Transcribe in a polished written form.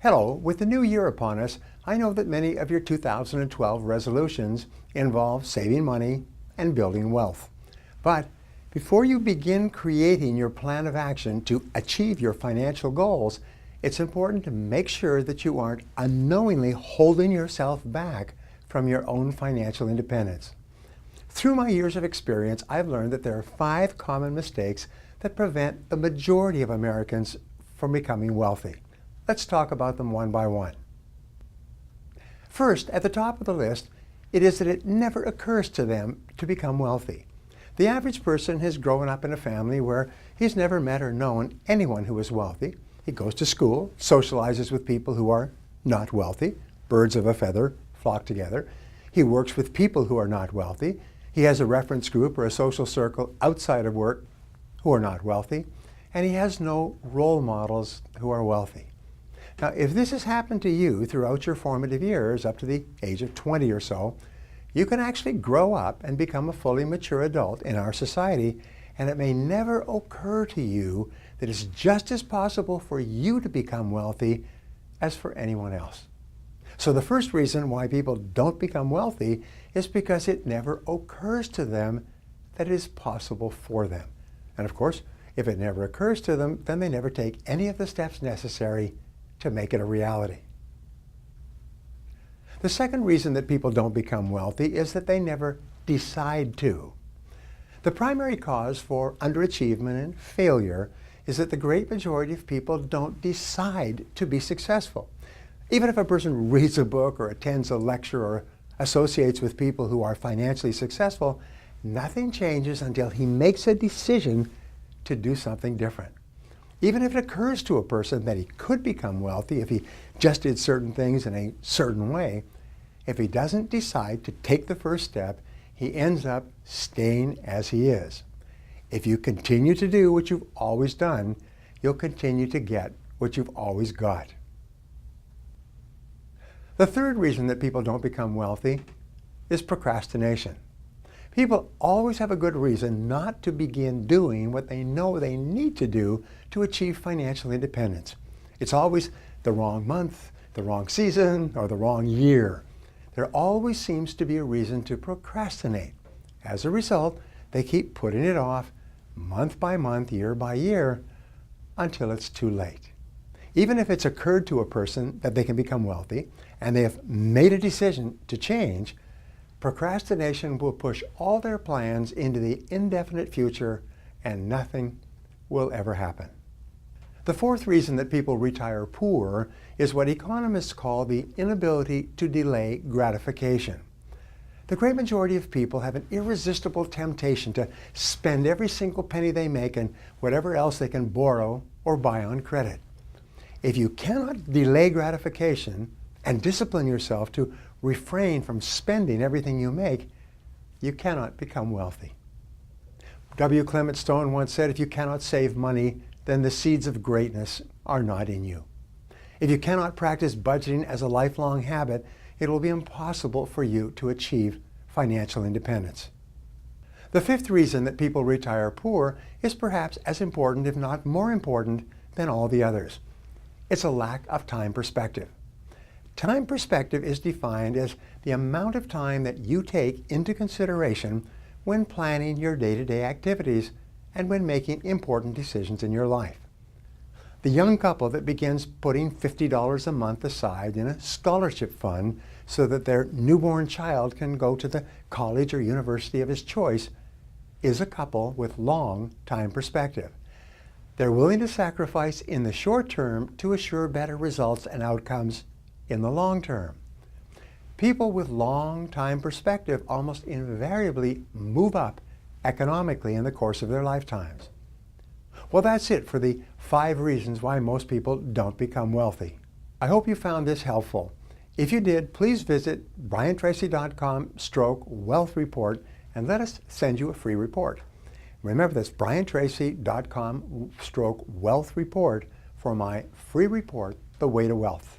Hello, with the new year upon us, I know that many of your 2012 resolutions involve saving money and building wealth. But before you begin creating your plan of action to achieve your financial goals, it's important to make sure that you aren't unknowingly holding yourself back from your own financial independence. Through my years of experience, I've learned that there are 5 common mistakes that prevent the majority of Americans from becoming wealthy. Let's talk about them one by one. First, at the top of the list, it is that it never occurs to them to become wealthy. The average person has grown up in a family where he's never met or known anyone who is wealthy. He goes to school, socializes with people who are not wealthy. Birds of a feather flock together. He works with people who are not wealthy. He has a reference group or a social circle outside of work who are not wealthy. And he has no role models who are wealthy. Now, if this has happened to you throughout your formative years, up to the age of 20 or so, you can actually grow up and become a fully mature adult in our society, and it may never occur to you that it's just as possible for you to become wealthy as for anyone else. So the first reason why people don't become wealthy is because it never occurs to them that it is possible for them. And of course, if it never occurs to them, then they never take any of the steps necessary to make it a reality. The second reason that people don't become wealthy is that they never decide to. The primary cause for underachievement and failure is that the great majority of people don't decide to be successful. Even if a person reads a book or attends a lecture or associates with people who are financially successful, nothing changes until he makes a decision to do something different. Even if it occurs to a person that he could become wealthy if he just did certain things in a certain way, if he doesn't decide to take the first step, he ends up staying as he is. If you continue to do what you've always done, you'll continue to get what you've always got. The third reason that people don't become wealthy is procrastination. People always have a good reason not to begin doing what they know they need to do to achieve financial independence. It's always the wrong month, the wrong season, or the wrong year. There always seems to be a reason to procrastinate. As a result, they keep putting it off month by month, year by year, until it's too late. Even if it's occurred to a person that they can become wealthy and they have made a decision to change, procrastination will push all their plans into the indefinite future and nothing will ever happen. The fourth reason that people retire poor is what economists call the inability to delay gratification. The great majority of people have an irresistible temptation to spend every single penny they make and whatever else they can borrow or buy on credit. If you cannot delay gratification and discipline yourself to refrain from spending everything you make, you cannot become wealthy. W. Clement Stone once said, if you cannot save money, then the seeds of greatness are not in you. If you cannot practice budgeting as a lifelong habit, it will be impossible for you to achieve financial independence. The fifth reason that people retire poor is perhaps as important, if not more important, than all the others. It's a lack of time perspective. Time perspective is defined as the amount of time that you take into consideration when planning your day-to-day activities and when making important decisions in your life. The young couple that begins putting $50 a month aside in a scholarship fund so that their newborn child can go to the college or university of his choice is a couple with long time perspective. They're willing to sacrifice in the short term to assure better results and outcomes in the long term. People with long time perspective almost invariably move up economically in the course of their lifetimes. Well, that's it for the 5 reasons why most people don't become wealthy. I hope you found this helpful. If you did, please visit briantracy.com/wealth report and let us send you a free report. Remember, that's briantracy.com/wealth report for my free report, The Way to Wealth.